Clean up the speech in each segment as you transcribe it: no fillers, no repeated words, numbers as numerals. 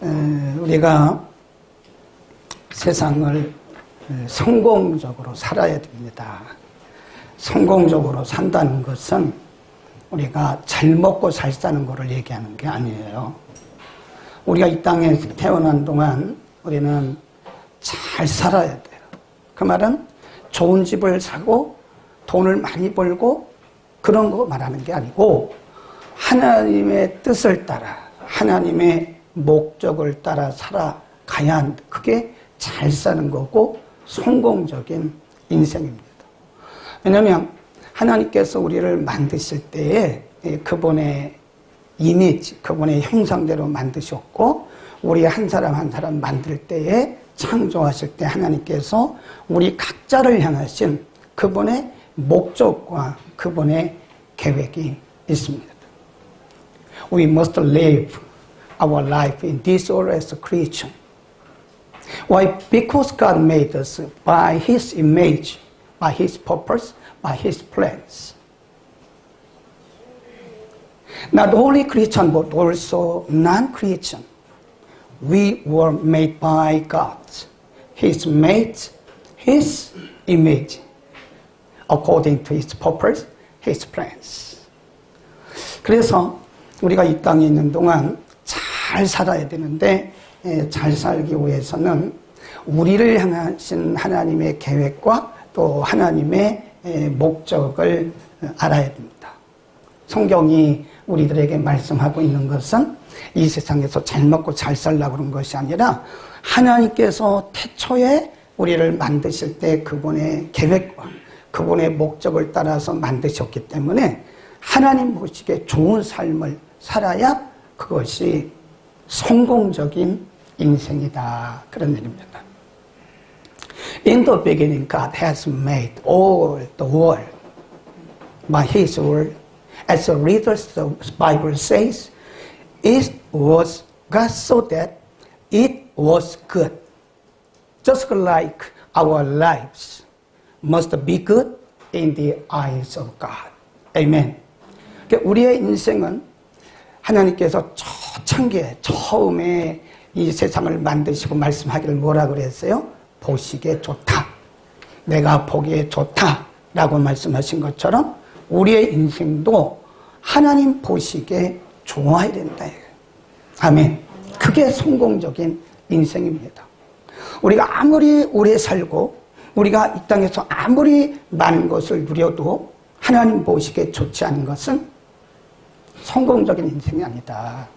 우리가 세상을 성공적으로 살아야 됩니다. 성공적으로 산다는 것은 우리가 잘 먹고 잘 사는 것을 얘기하는 게 아니에요. 우리가 이 땅에 태어난 동안 우리는 잘 살아야 돼요. 그 말은 좋은 집을 사고 돈을 많이 벌고 그런 거 말하는 게 아니고 하나님의 뜻을 따라 하나님의 목적을 따라 살아가야 하는데 그게 잘 사는 거고 성공적인 인생입니다. 왜냐하면 하나님께서 우리를 만드실 때에 그분의 이미지, 그분의 형상대로 만드셨고 우리 한 사람 한 사람 만들 때에 창조하실 때 하나님께서 우리 각자를 향하신 그분의 목적과 그분의 계획이 있습니다. We must live our life in this world as a creation. Why? Because God made us by His image, by His purpose, by His plans. Not only Christian, but also non-Christian. We were made by God. He's made His image according to His purpose, His plans. 그래서 우리가 이 땅에 있는 동안 잘 살아야 되는데 잘 살기 위해서는 우리를 향하신 하나님의 계획과 또 하나님의 목적을 알아야 됩니다. 성경이 우리들에게 말씀하고 있는 것은 이 세상에서 잘 먹고 잘 살려고 그런 것이 아니라 하나님께서 태초에 우리를 만드실 때 그분의 계획과 그분의 목적을 따라서 만드셨기 때문에 하나님 보시기에 좋은 삶을 살아야 그것이 성공적인 인생이다. 그런 얘기입니다. In the beginning, God has made all the world by His word. As the readers of the Bible says, it was God saw that it was good. Just like our lives must be good in the eyes of God. Amen. 우리의 인생은 하나님께서 초창기에 처음에 이 세상을 만드시고 말씀하기를 뭐라 그랬어요? 보시기에 좋다. 내가 보기에 좋다. 라고 말씀하신 것처럼 우리의 인생도 하나님 보시기에 좋아야 된다. 아멘. 그게 성공적인 인생입니다. 우리가 아무리 오래 살고 우리가 이 땅에서 아무리 많은 것을 누려도 하나님 보시기에 좋지 않은 것은 성공적인 인생이 아니다.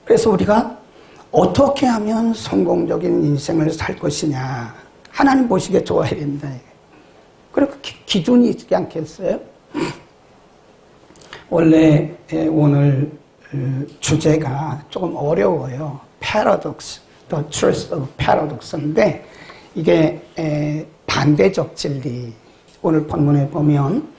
그래서 우리가 어떻게 하면 성공적인 인생을 살 것이냐. 하나님 보시기에 좋아야 된다. 그리고 기준이 있지 않겠어요? 원래 오늘 주제가 조금 어려워요. Paradox, the truth of paradox인데 이게 반대적 진리. 오늘 본문에 보면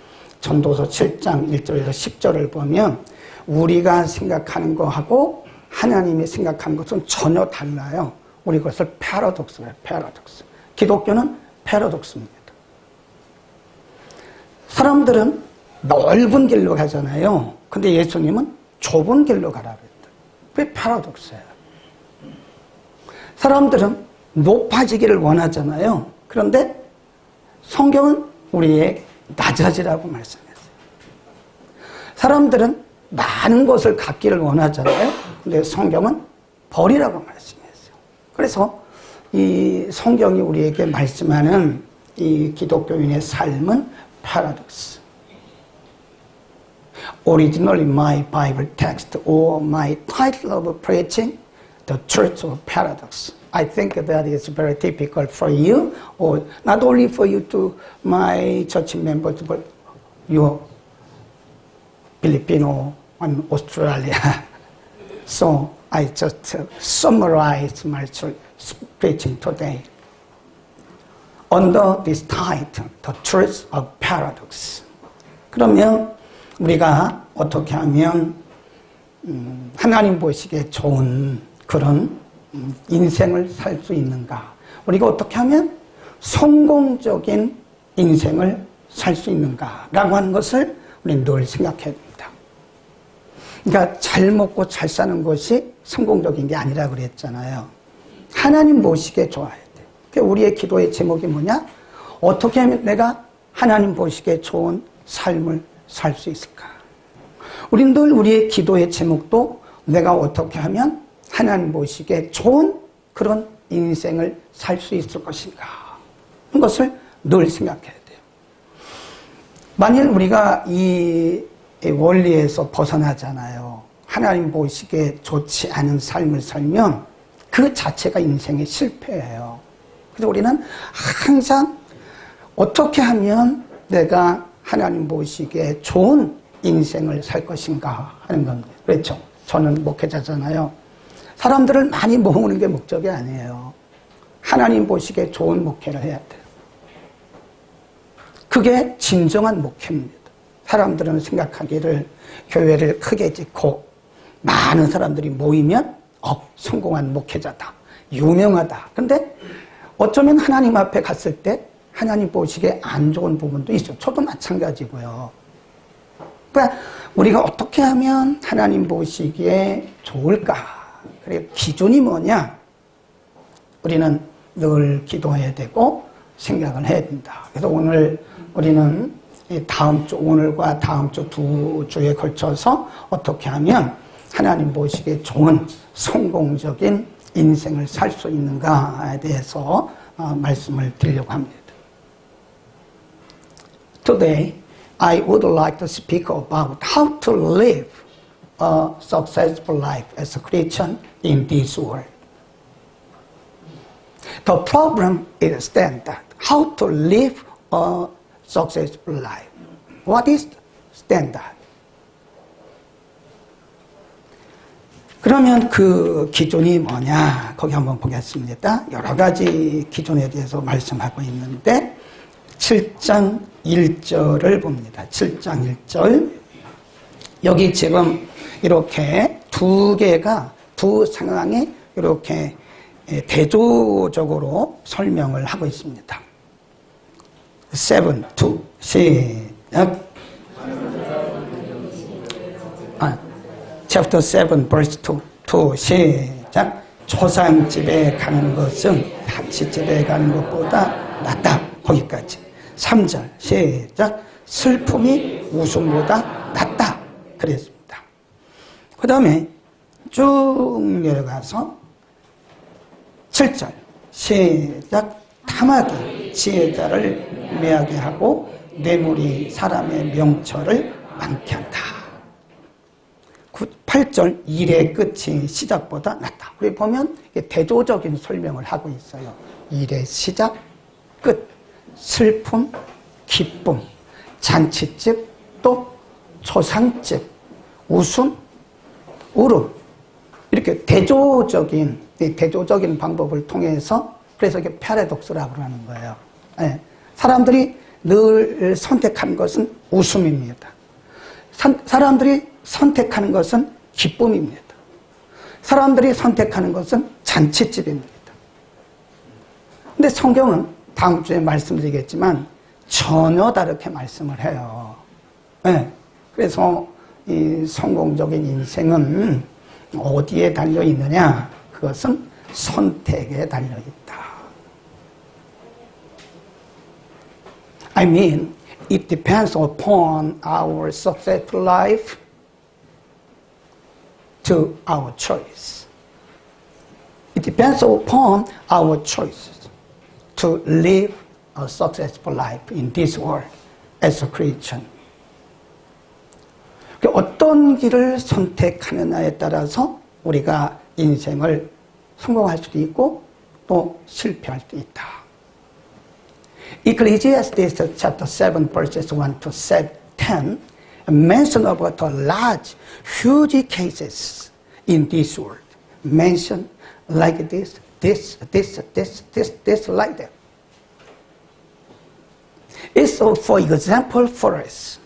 전도서 7장 1절에서 10절을 보면 우리가 생각하는 거하고 하나님이 생각하는 것은 전혀 달라요. 우리 그것을 패러독스로 해요. 패러독스. 기독교는 패러독스입니다. 사람들은 넓은 길로 가잖아요. 근데 예수님은 좁은 길로 가라 그랬다. 그게 패러독스예요. 사람들은 높아지기를 원하잖아요. 그런데 성경은 우리의 낮아지라고 말씀했어요. 사람들은 많은 것을 갖기를 원하잖아요. 근데 성경은 버리라고 말씀했어요. 그래서 이 성경이 우리에게 말씀하는 이 기독교인의 삶은 paradox. Originally my Bible text or my title of preaching, The Truth of Paradox. I think that is very difficult for you, or not only for you to my church members, but your Filipino and Australia. So I just summarize my preaching today under this title, The Truth of Paradox. 그러면 우리가 어떻게 하면 하나님 보시기에 좋은 그런 인생을 살 수 있는가? 우리가 어떻게 하면 성공적인 인생을 살 수 있는가라고 하는 것을 우리는 늘 생각해야 됩니다. 그러니까 잘 먹고 잘 사는 것이 성공적인 게 아니라 그랬잖아요. 하나님 보시기에 좋아야 돼. 그러니까 우리의 기도의 제목이 뭐냐? 어떻게 하면 내가 하나님 보시기에 좋은 삶을 살 수 있을까? 우린 늘 우리의 기도의 제목도 내가 어떻게 하면 하나님 보시기에 좋은 그런 인생을 살 수 있을 것인가? 하는 것을 늘 생각해야 돼요. 만일 우리가 이 원리에서 벗어나잖아요. 하나님 보시기에 좋지 않은 삶을 살면 그 자체가 인생의 실패예요. 그래서 우리는 항상 어떻게 하면 내가 하나님 보시기에 좋은 인생을 살 것인가 하는 겁니다. 그렇죠? 저는 목회자잖아요. 사람들을 많이 모으는 게 목적이 아니에요. 하나님 보시기에 좋은 목회를 해야 돼요. 그게 진정한 목회입니다. 사람들은 생각하기를 교회를 크게 짓고 많은 사람들이 모이면 성공한 목회자다. 유명하다. 근데 어쩌면 하나님 앞에 갔을 때 하나님 보시기에 안 좋은 부분도 있어요. 저도 마찬가지고요. 그러니까 우리가 어떻게 하면 하나님 보시기에 좋을까? 그래, 기준이 뭐냐? 우리는 늘 기도해야 되고 생각을 해야 된다. 그래서 오늘 우리는 다음 주, 오늘과 다음 주 두 주에 걸쳐서 어떻게 하면 하나님 보시기에 좋은 성공적인 인생을 살 수 있는가에 대해서 말씀을 드리려고 합니다. Today, I would like to speak about how to live a successful life as a Christian in this world. The problem is that how to live a successful life. What is standard? 그러면 그 기준이 뭐냐? 거기 한번 보겠습니다. 여러 가지 기준에 대해서 말씀하고 있는데 7장 1절을 봅니다. 7장 1절. 여기 지금 이렇게 두 상황이 이렇게 대조적으로 설명을 하고 있습니다. 7, 2, 시작. Chapter 7, verse 2, 시작. 초상집에 가는 것은 다치집에 가는 것보다 낫다. 거기까지. 3절, 시작. 슬픔이 웃음보다 낫다. 그랬습니다. 그 다음에 쭉 내려가서 7절, 시작. 탐하기 지혜자를 매하게 하고 뇌물이 사람의 명철을 많게 한다. 8절, 일의 끝이 시작보다 낫다. 우리 보면 대조적인 설명을 하고 있어요. 일의 시작, 끝, 슬픔, 기쁨, 잔치집, 또 초상집, 웃음, 울음. 이렇게 대조적인 방법을 통해서 그래서 이게 패러독스라고 하는 거예요. 네. 사람들이 늘 선택하는 것은 웃음입니다. 사람들이 선택하는 것은 기쁨입니다. 사람들이 선택하는 것은 잔치집입니다. 근데 성경은 다음 주에 말씀드리겠지만 전혀 다르게 말씀을 해요. 네. 그래서 이 성공적인 인생은 어디에 달려 있느냐? 그것은 선택에 달려 있다. I mean, it depends upon our successful life to our choice. It depends upon our choices to live a successful life in this world as a Christian. 어떤 길을 선택하느냐에 따라서 우리가 인생을 성공할 수도 있고 또 실패할 수도 있다. Ecclesiastes chapter 7 verses 1 to 10 mention about a large, huge cases in this world. Mention like this, like that. It's for example for us.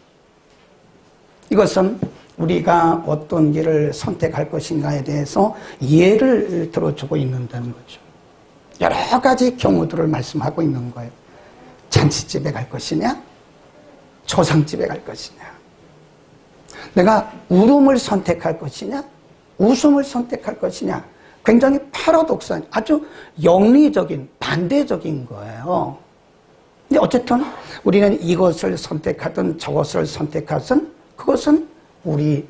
이것은 우리가 어떤 길을 선택할 것인가에 대해서 예를 들어주고 있는다는 거죠. 여러 가지 경우들을 말씀하고 있는 거예요. 잔치집에 갈 것이냐? 초상집에 갈 것이냐? 내가 울음을 선택할 것이냐, 웃음을 선택할 것이냐, 굉장히 패러독스한, 아주 영리적인, 반대적인 거예요. 근데 어쨌든 우리는 이것을 선택하든 저것을 선택하든 그것은 우리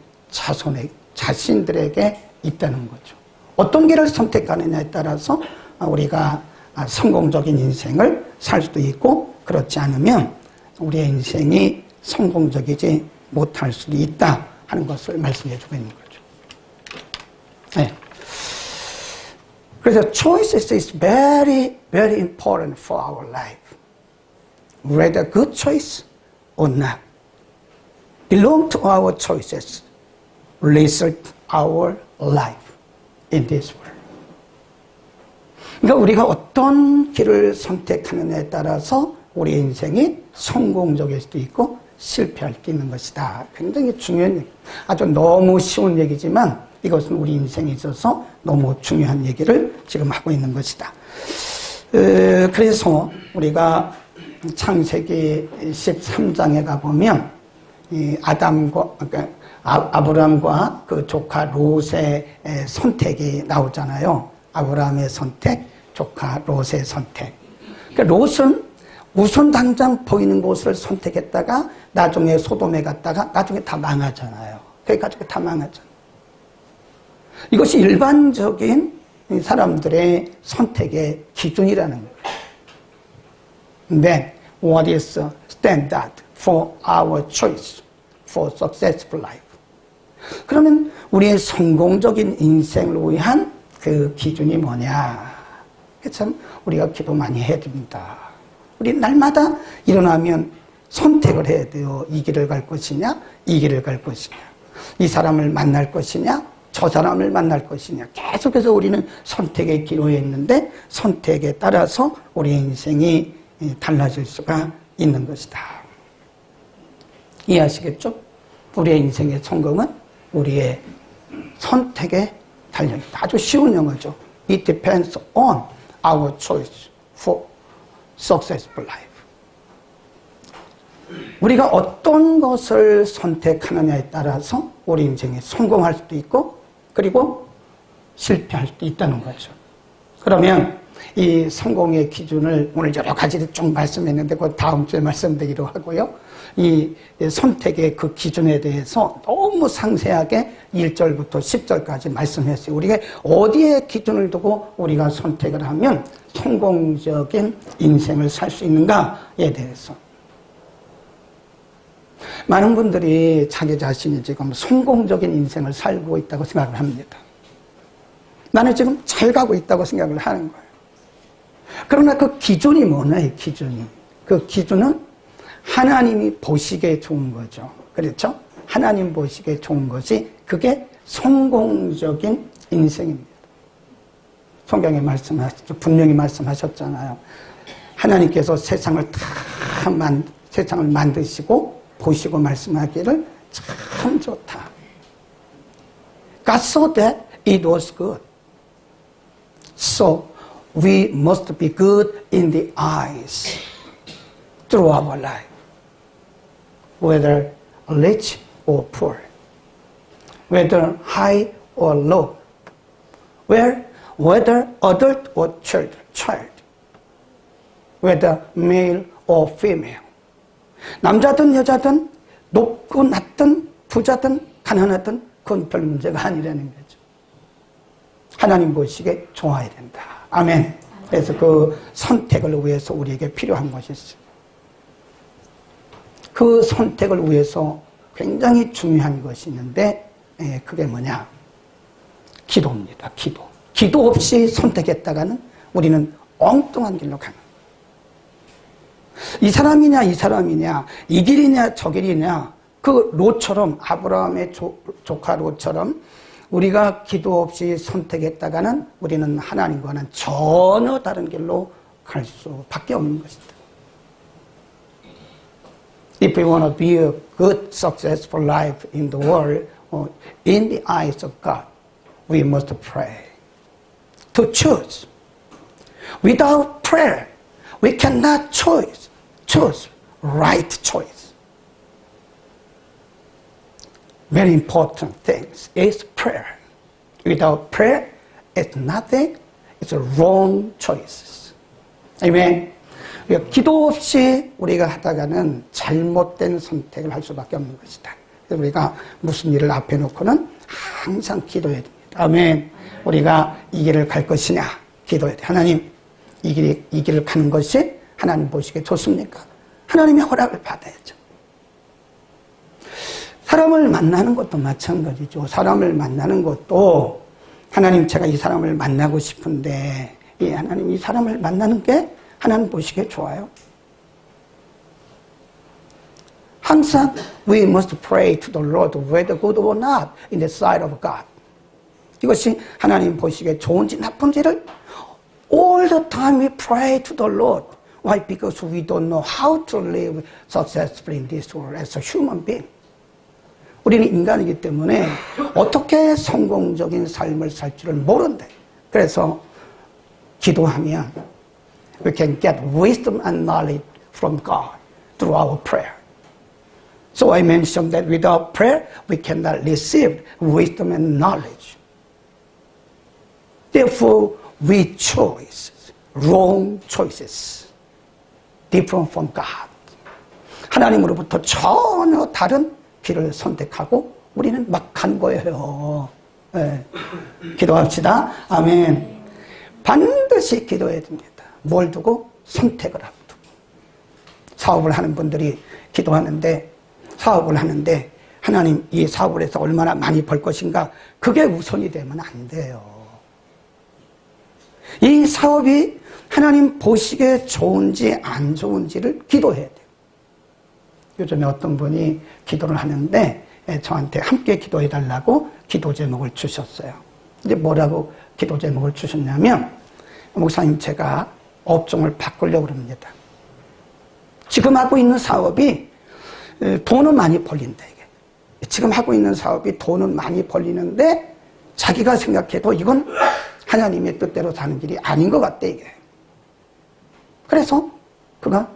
자신들에게 있다는 거죠. 어떤 길을 선택하느냐에 따라서 우리가 성공적인 인생을 살 수도 있고, 그렇지 않으면 우리의 인생이 성공적이지 못할 수도 있다 하는 것을 말씀해 주고 있는 거죠. 네. 그래서 choices is very, very important for our life. Whether good choice or not belong to our choices, result our life in this world. 그러니까 우리가 어떤 길을 선택하느냐에 따라서 우리 인생이 성공적일 수도 있고 실패할 수도 있는 것이다. 굉장히 중요한 얘기. 아주 너무 쉬운 얘기지만 이것은 우리 인생에 있어서 너무 중요한 얘기를 지금 하고 있는 것이다. 그래서 우리가 창세기 13장에 가보면 아브람과 그 조카 롯의 선택이 나오잖아요. 아브라함의 선택, 조카 롯의 선택. 그러니까 롯은 우선 당장 보이는 곳을 선택했다가 나중에 소돔에 갔다가 나중에 다 망하잖아요. 그래가지고 다 망하잖아요. 이것이 일반적인 사람들의 선택의 기준이라는 거예요. Then, what is the standard for our choice for successful life? 그러면 우리의 성공적인 인생을 위한 그 기준이 뭐냐? 참 우리가 기도 많이 해야 됩니다. 우리 날마다 일어나면 선택을 해야 돼요. 이 길을 갈 것이냐, 이 길을 갈 것이냐. 이 사람을 만날 것이냐, 저 사람을 만날 것이냐. 계속해서 우리는 선택에 기로에 있는데 선택에 따라서 우리의 인생이 달라질 수가 있는 것이다. 이해하시겠죠? 우리의 인생의 성공은 우리의 선택에 달려있다. 아주 쉬운 영어죠. It depends on our choice for successful life. 우리가 어떤 것을 선택하느냐에 따라서 우리 인생에 성공할 수도 있고 그리고 실패할 수도 있다는 거죠. 그러면 이 성공의 기준을 오늘 여러 가지를 쭉 말씀했는데 그 다음 주에 말씀드리기로 하고요. 이 선택의 그 기준에 대해서 너무 상세하게 1절부터 10절까지 말씀했어요. 우리가 어디에 기준을 두고 우리가 선택을 하면 성공적인 인생을 살 수 있는가에 대해서. 많은 분들이 자기 자신이 지금 성공적인 인생을 살고 있다고 생각을 합니다. 나는 지금 잘 가고 있다고 생각을 하는 거예요. 그러나 그 기준이 뭐냐, 기준이. 그 기준은 하나님이 보시기에 좋은 거죠. 그렇죠? 하나님 보시기에 좋은 것이 그게 성공적인 인생입니다. 성경에 분명히 말씀하셨잖아요. 하나님께서 세상을 세상을 만드시고 보시고 말씀하기를 참 좋다. God saw that it was good. So we must be good in the eyes through our life. Whether rich or poor. Whether high or low. Whether adult or child. Whether male or female. 남자든 여자든 높고 낮든 부자든 가난하든 그건 별 문제가 아니라는 거죠. 하나님 보시기에 좋아야 된다. 아멘. 그래서 그 선택을 위해서 우리에게 필요한 것이 있어요. 그 선택을 위해서 굉장히 중요한 것이 있는데 그게 뭐냐? 기도입니다. 기도. 기도 없이 선택했다가는 우리는 엉뚱한 길로 가는 거예요. 이 사람이냐 이 사람이냐 이 길이냐 저 길이냐 그 롯처럼 아브라함의 조카 롯처럼 우리가 기도 없이 선택했다가는 우리는 하나님과는 전혀 다른 길로 갈 수밖에 없는 것이다. If we want to be a good, successful life in the world, or in the eyes of God, we must pray. To choose. Without prayer, we cannot choose right choice. very important things is prayer. Without prayer, it's nothing. It's a wrong choices. Amen. 기도 없이 우리가 하다가는 잘못된 선택을 할 수밖에 없는 것이다. 그래서 우리가 무슨 일을 앞에 놓고는 항상 기도해야 됩니다. 아멘. 우리가 이 길을 갈 것이냐 기도해야 돼. 하나님 이 길을 가는 것이 하나님 보시기에 좋습니까? 하나님의 허락을 받아야죠. 사람을 만나는 것도 마찬가지죠. 사람을 만나는 것도 하나님 제가 이 사람을 만나고 싶은데 하나님 이 사람을 만나는 게 하나님 보시기에 좋아요. 항상 we must pray to the Lord whether good or not in the sight of God. 이것이 하나님 보시기에 좋은지 나쁜지를 all the time we pray to the Lord. Why? Because we don't know how to live successfully in this world as a human being. 우리는 인간이기 때문에 어떻게 성공적인 삶을 살지를 모른대. 그래서 기도하면 we can get wisdom and knowledge from God through our prayer. So I mentioned that without prayer, we cannot receive wisdom and knowledge. Therefore, we choose wrong choices, different from God. 하나님으로부터 전혀 다른 길을 선택하고 우리는 막 간 거예요. 네. 기도합시다. 아멘. 반드시 기도해야 됩니다. 뭘 두고? 선택을 앞두고. 사업을 하는 분들이 기도하는데 사업을 하는데 하나님 이 사업을 해서 얼마나 많이 벌 것인가 그게 우선이 되면 안 돼요. 이 사업이 하나님 보시기에 좋은지 안 좋은지를 기도해야 돼요. 요즘에 어떤 분이 기도를 하는데 저한테 함께 기도해달라고 기도 제목을 주셨어요. 이제 뭐라고 기도 제목을 주셨냐면 목사님 제가 업종을 바꾸려고 합니다. 지금 하고 있는 사업이 돈은 많이 벌린다 이게. 지금 하고 있는 사업이 돈은 많이 벌리는데 자기가 생각해도 이건 하나님의 뜻대로 사는 길이 아닌 것 같다 이게. 그래서 그가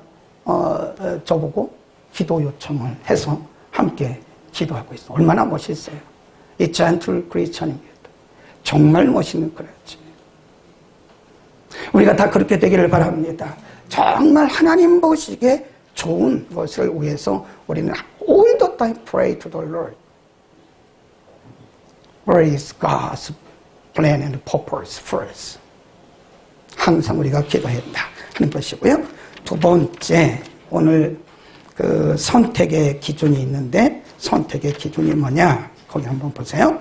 저보고 기도 요청을 해서 함께 기도하고 있어. 얼마나 멋있어요. 이 젠틀 크리스천입니다. 정말 멋있는 크리스천. 우리가 다 그렇게 되기를 바랍니다. 정말 하나님 보시기에 좋은 것을 위해서 우리는 all the time pray to the Lord. Where is God's plan and purpose first? 항상 우리가 기도했다 하는 것이고요. 두 번째, 오늘 그 선택의 기준이 있는데 선택의 기준이 뭐냐? 거기 한번 보세요.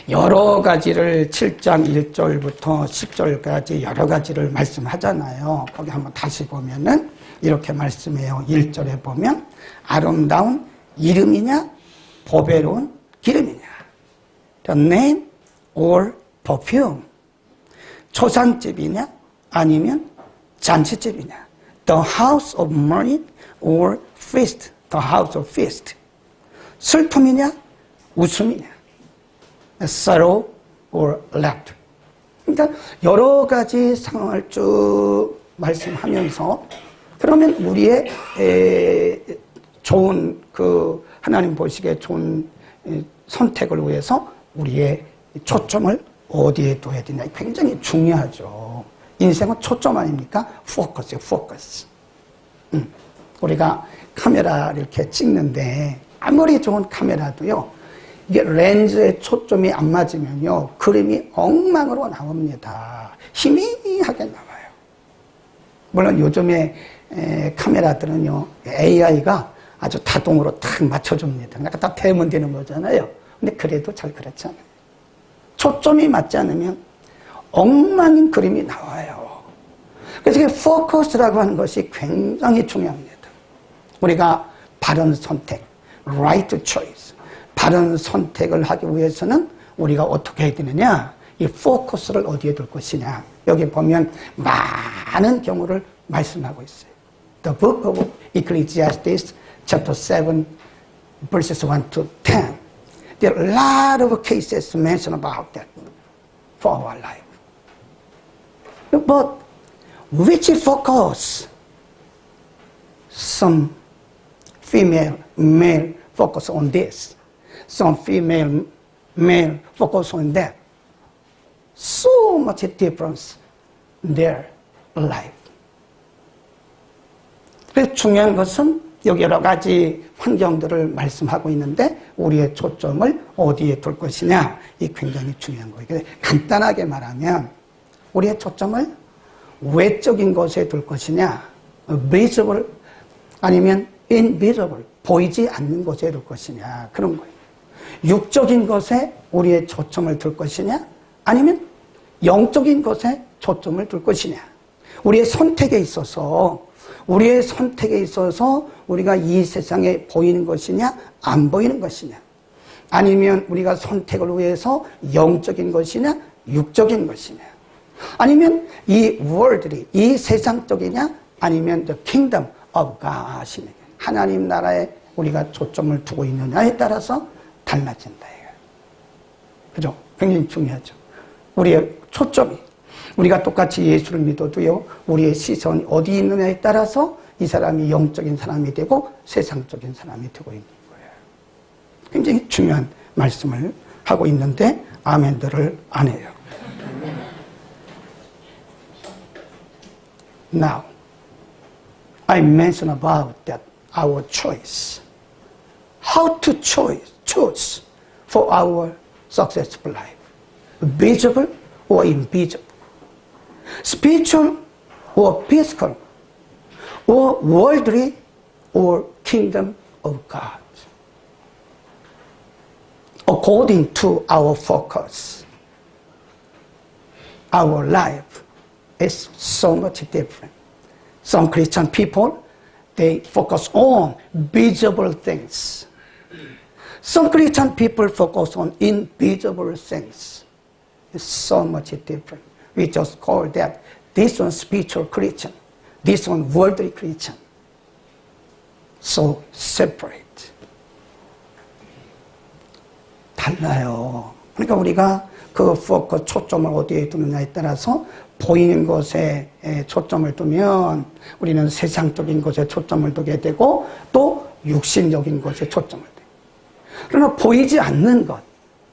여러 가지를 7장 1절부터 10절까지 여러 가지를 말씀하잖아요. 거기 한번 다시 보면은 이렇게 말씀해요. 1절에 보면 아름다운 이름이냐 보배로운 기름이냐 The name or perfume 초상집이냐 아니면 잔치집이냐 The house of mourning or feast The house of feast 슬픔이냐 웃음이냐 sorrow or laughter 그러니까 여러 가지 상황을 쭉 말씀하면서 그러면 우리의 좋은 그 하나님 보시기에 좋은 선택을 위해서 우리의 초점을 어디에 둬야 되냐 굉장히 중요하죠. 인생은 초점 아닙니까? 포커스요, 포커스. 우리가 카메라를 이렇게 찍는데 아무리 좋은 카메라도요 이게 렌즈에 초점이 안 맞으면요 그림이 엉망으로 나옵니다. 희미하게 나와요. 물론 요즘에 카메라들은요 AI가 아주 자동으로 탁 맞춰줍니다. 그러니까 다 배우면 되는 거잖아요. 근데 그래도 잘 그렇지 않아요. 초점이 맞지 않으면 엉망인 그림이 나와요. 그래서 이게 포커스라고 하는 것이 굉장히 중요합니다. 우리가 바른 선택, right choice, 바른 선택을 하기 위해서는 우리가 어떻게 해야 되느냐? 이 포커스를 어디에 둘 것이냐? 여기 보면 많은 경우를 말씀하고 있어요. The book of Ecclesiastes, chapter 7, verses 1 to 10. There are a lot of cases mentioned about that for our life. But which focus? Some female, male focus on this. some female, male focus on that. So much difference in their life. 그래서 중요한 것은 여기 여러 가지 환경들을 말씀하고 있는데 우리의 초점을 어디에 둘 것이냐, 이 굉장히 중요한 거예요. 간단하게 말하면 우리의 초점을 외적인 것에 둘 것이냐, visible 아니면 invisible, 보이지 않는 것에 둘 것이냐, 그런 거예요. 육적인 것에 우리의 초점을 둘 것이냐, 아니면 영적인 것에 초점을 둘 것이냐. 우리의 선택에 있어서 우리가 이 세상에 보이는 것이냐, 안 보이는 것이냐. 아니면 우리가 선택을 위해서 영적인 것이냐, 육적인 것이냐. 아니면 이 worldly, 이 세상적이냐, 아니면 the kingdom of God이냐. 하나님 나라에 우리가 초점을 두고 있느냐에 따라서 달라진다. 그죠? 굉장히 중요하죠. 우리의 초점이. 우리가 똑같이 예수를 믿어도요, 우리의 시선이 어디 있느냐에 따라서 이 사람이 영적인 사람이 되고 세상적인 사람이 되고 있는 거예요. 굉장히 중요한 말씀을 하고 있는데 아멘들을 안 해요. Now, I mentioned about that our choice. How to choose for our successful life. Visible or invisible. Spiritual or physical. Or worldly or kingdom of God. According to our focus, our life is so much different. Some Christian people, they focus on visible things. Some Christian people focus on invisible things. It's so much different. We just call that this one spiritual Christian, this one worldly Christian. So separate. 달라요. 그러니까 우리가 그 포커스, 초점을 어디에 두느냐에 따라서 보이는 것에 초점을 두면 우리는 세상적인 것에 초점을 두게 되고 또 육신적인 것에 초점을 두게 돼요. 그러나 보이지 않는 것,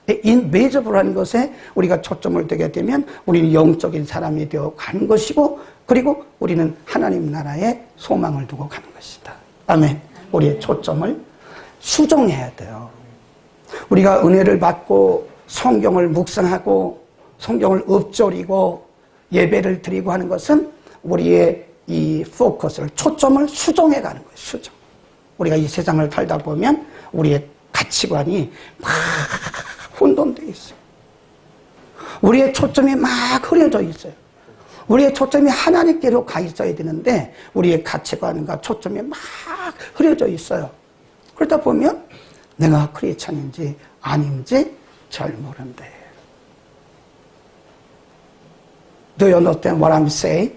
인비지블한 것에 우리가 초점을 두게 되면 우리는 영적인 사람이 되어 가는 것이고, 그리고 우리는 하나님 나라에 소망을 두고 가는 것이다. 아멘. 우리의 초점을 수정해야 돼요. 우리가 은혜를 받고 성경을 묵상하고 성경을 읊조리고 예배를 드리고 하는 것은 우리의 이 포커스를, 초점을 수정해 가는 거예요. 수정. 우리가 이 세상을 살다 보면 우리의 가치관이 막 혼돈되어 있어요. 우리의 초점이 막 흐려져 있어요. 우리의 초점이 하나님께로 가 있어야 되는데 우리의 가치관과 초점이 막 흐려져 있어요. 그러다 보면 내가 크리스찬인지 아닌지 잘 모른대. Do you understand what I'm saying?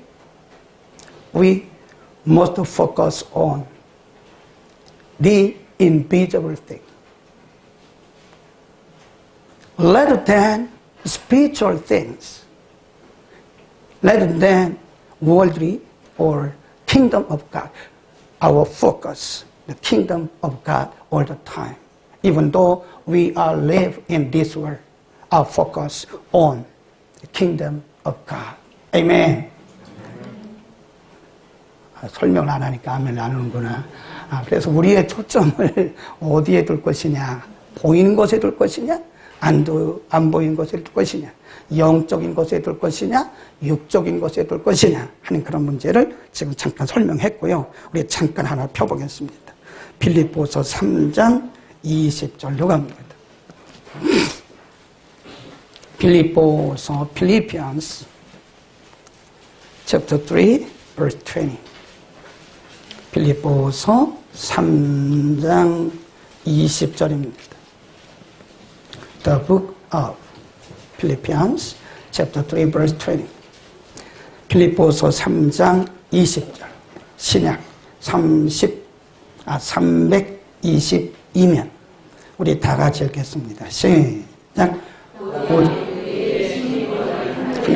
We must focus on the invisible thing rather than spiritual things, rather than worldly or kingdom of God. Our focus, the kingdom of God all the time. Even though we are live in this world, our focus on the kingdom of God. Amen. 설명을 안 하니까 아멘 안 하는구나. 그래서 우리의 초점을 어디에 둘 것이냐, 보이는 것에 둘 것이냐, 안 보이는 것에 둘 것이냐, 영적인 것에 둘 것이냐, 육적인 것에 둘 것이냐 하는 그런 문제를 지금 잠깐 설명했고요. 우리 잠깐 하나 펴보겠습니다. 빌립보서 3장 20절로 갑니다. 빌립보서 Philippians chapter 3 verse 20. 빌립보서 3장 20절입니다. The book of Philippians chapter 3 verse 20. 빌립보서 3장 20절. 신약 322면 우리 다 같이 읽겠습니다. 시작.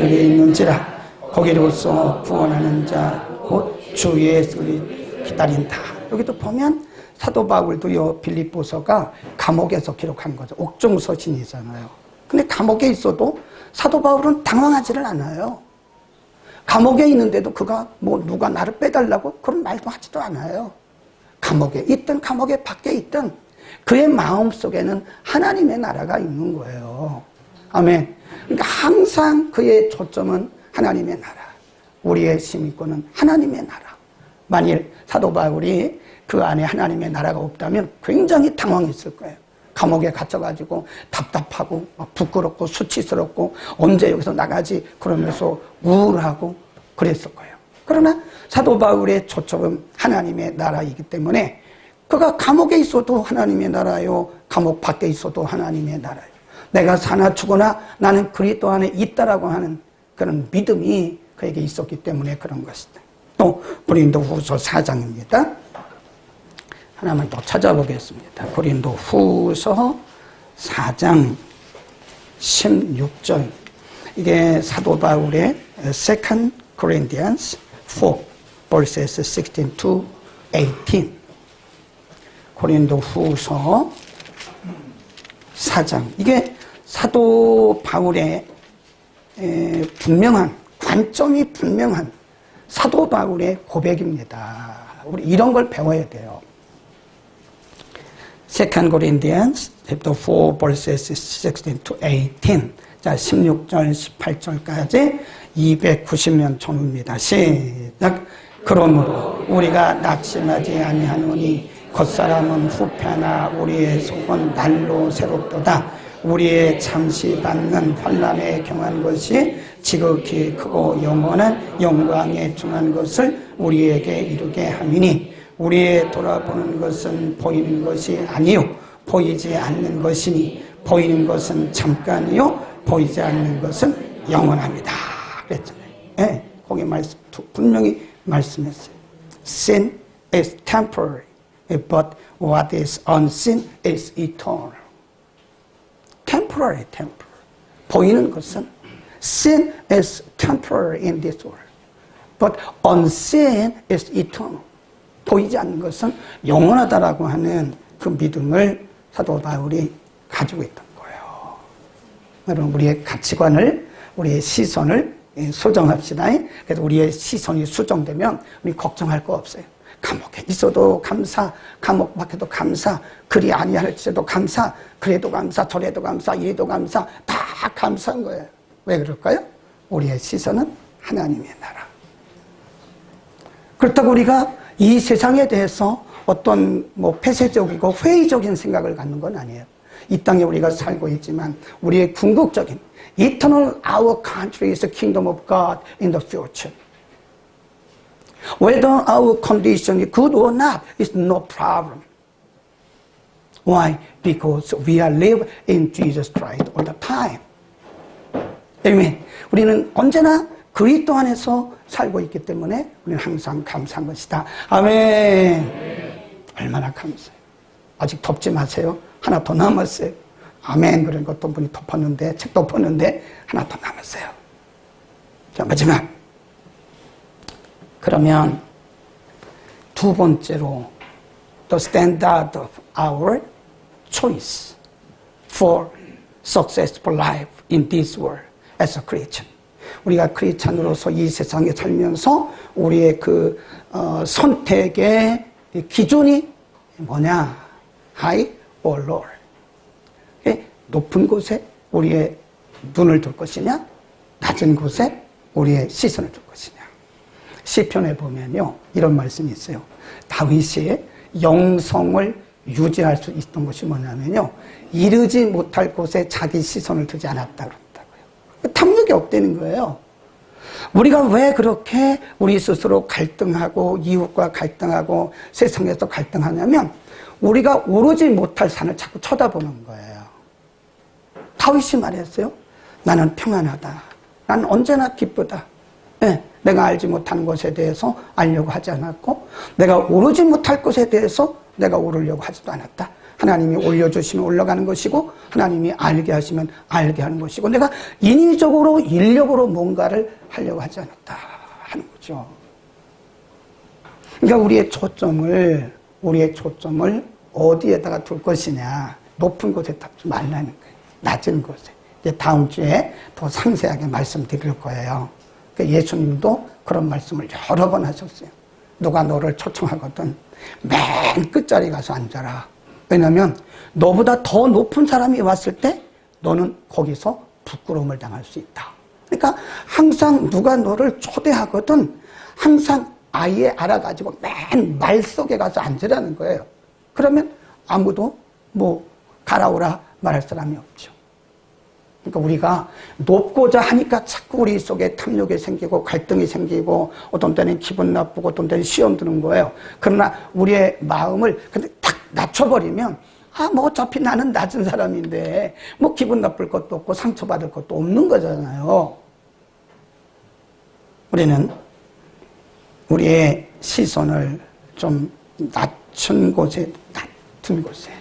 하늘에 있는지라 거기로서 구원하는 자 곧 주 예수를 기다린다. 여기도 보면 사도 바울도요, 빌립보서가 감옥에서 기록한 거죠. 옥중 서신이잖아요. 근데 감옥에 있어도 사도 바울은 당황하지를 않아요. 감옥에 있는데도 그가 뭐 누가 나를 빼달라고 그런 말도 하지도 않아요. 감옥에 있든 감옥에 밖에 있든 그의 마음 속에는 하나님의 나라가 있는 거예요. 아멘. 그러니까 항상 그의 초점은 하나님의 나라. 우리의 시민권은 하나님의 나라. 만일 사도 바울이 그 안에 하나님의 나라가 없다면 굉장히 당황했을 거예요. 감옥에 갇혀가지고 답답하고 부끄럽고 수치스럽고 언제 여기서 나가지 그러면서 우울하고 그랬을 거예요. 그러나 사도 바울의 초점은 하나님의 나라이기 때문에 그가 감옥에 있어도 하나님의 나라요, 감옥 밖에 있어도 하나님의 나라요. 내가 사나 죽으나 나는 그리스도 안에 있다라고 하는 그런 믿음이 그에게 있었기 때문에 그런 것이다. 또 고린도후서 4장입니다. 하나만 더 찾아보겠습니다. 고린도후서 4장 16절. 이게 사도 바울의 Second Corinthians 4 verses 16 to 18. 고린도후서 4장. 이게 사도 바울의 분명한 관점이 분명한 사도 바울의 고백입니다. 우리 이런 걸 배워야 돼요. Second Corinthians chapter 4 verses 16 to 18. 자, 16절, 18절까지 290년 전후입니다. 시작. 그러므로 우리가 낙심하지 아니하노니 겉사람은 후패나 우리의 속은 날로 새롭도다. 우리의 잠시 받는 환난에 경한 것이 지극히 크고 영원한 영광에 중한 것을 우리에게 이루게 함이니 우리의 돌아보는 것은 보이는 것이 아니요 보이지 않는 것이니 보이는 것은 잠깐이요 보이지 않는 것은 영원합니다. 그랬잖아요. 네, 거기 말씀 분명히 말씀했어요. Sin is temporary, but what is unseen is eternal. Temporary. 보이는 것은 sin is temporary in this world, but unseen is eternal. 보이지 않는 것은 영원하다라고 하는 그 믿음을 사도 바울이 가지고 있던 거예요. 여러분, 우리의 가치관을, 우리의 시선을 수정합시다. 그래서 우리의 시선이 수정되면 우리 걱정할 거 없어요. 감옥에 있어도 감사, 감옥 밖에도 감사, 그리 아니할지라도 감사, 그래도 감사, 저래도 감사, 이래도 감사, 다 감사한 거예요. 왜 그럴까요? 우리의 시선은 하나님의 나라. 그렇다고 우리가 이 세상에 대해서 어떤 폐쇄적이고 회의적인 생각을 갖는 건 아니에요. 이 땅에 우리가 살고 있지만 우리의 궁극적인 eternal our country is the kingdom of God in the future. Whether our condition is good or not is no problem. Why? Because we are live in Jesus Christ all the time. 아멘. 우리는 언제나 그리스도 안에서 살고 있기 때문에 우리는 항상 감사한 것이다. 아멘. 얼마나 감사해요. 아직 덮지 마세요. 하나 더 남았어요. 아멘. 그런 것도 분이 덮었는데, 책 덮었는데 하나 더 남았어요. 자, 마지막. 그러면 두 번째로 the standard of our choice for successful life in this world as a Christian. 우리가 크리스찬으로서 이 세상에 살면서 우리의 그 선택의 기준이 뭐냐? High or low? 높은 곳에 우리의 눈을 둘 것이냐? 낮은 곳에 우리의 시선을 둘 것이냐? 시편에 보면요, 이런 말씀이 있어요. 다윗이 영성을 유지할 수 있던 것이 뭐냐면요, 이르지 못할 곳에 자기 시선을 두지 않았다 그런다고요. 탐욕이 없다는 거예요. 우리가 왜 그렇게 우리 스스로 갈등하고 이웃과 갈등하고 세상에서 갈등하냐면 우리가 오르지 못할 산을 자꾸 쳐다보는 거예요. 다윗이 말했어요. 나는 평안하다. 나는 언제나 기쁘다. 네, 내가 알지 못하는 것에 대해서 알려고 하지 않았고 내가 오르지 못할 것에 대해서 내가 오르려고 하지도 않았다. 하나님이 올려주시면 올라가는 것이고 하나님이 알게 하시면 알게 하는 것이고 내가 인위적으로 인력으로 뭔가를 하려고 하지 않았다 하는 거죠. 그러니까 우리의 초점을 우리의 초점을 어디에다가 둘 것이냐. 높은 곳에 두지 말라는 거예요. 낮은 곳에. 이제 다음 주에 더 상세하게 말씀드릴 거예요. 그러니까 예수님도 그런 말씀을 여러 번 하셨어요. 누가 너를 초청하거든 맨 끝자리 가서 앉아라. 왜냐하면 너보다 더 높은 사람이 왔을 때 너는 거기서 부끄러움을 당할 수 있다. 그러니까 항상 누가 너를 초대하거든 항상 아예 알아가지고 맨 말 속에 가서 앉으라는 거예요. 그러면 아무도 뭐 가라오라 말할 사람이 없죠. 그러니까 우리가 높고자 하니까 자꾸 우리 속에 탐욕이 생기고 갈등이 생기고 어떤 때는 기분 나쁘고 어떤 때는 시험 드는 거예요. 그러나 우리의 마음을 근데 탁 낮춰버리면 뭐 어차피 나는 낮은 사람인데 뭐 기분 나쁠 것도 없고 상처받을 것도 없는 거잖아요. 우리는 우리의 시선을 좀 낮춘 곳에 낮은 곳에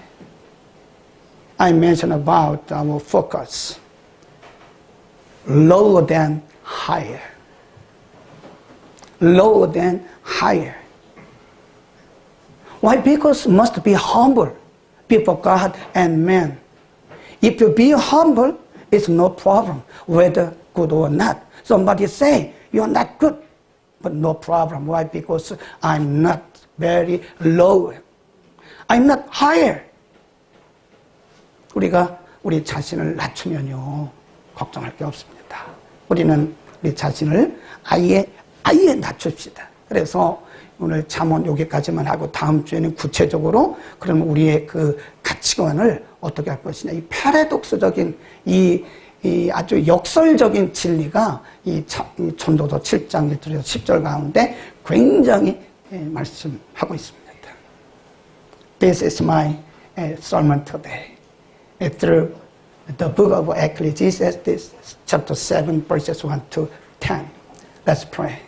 I mentioned about our focus lower than higher. Lower than higher. Why? Because must be humble before God and man. If you be humble, it's no problem, whether good or not. Somebody say, you're not good, but no problem. Why? Because I'm not very low. I'm not higher. 우리가 우리 자신을 낮추면요, 걱정할 게 없습니다. 우리는 우리 자신을 아예 낮춥시다. 그래서 오늘 잠언 여기까지만 하고 다음 주에는 구체적으로 그러면 우리의 그 가치관을 어떻게 할 것이냐. 이 패러독스적인 이 아주 역설적인 진리가 이 전도서 7장 1절에서 10절 가운데 굉장히 말씀하고 있습니다. This is my sermon today. Through the book of Ecclesiastes, chapter 7, verses 1 to 10. Let's pray.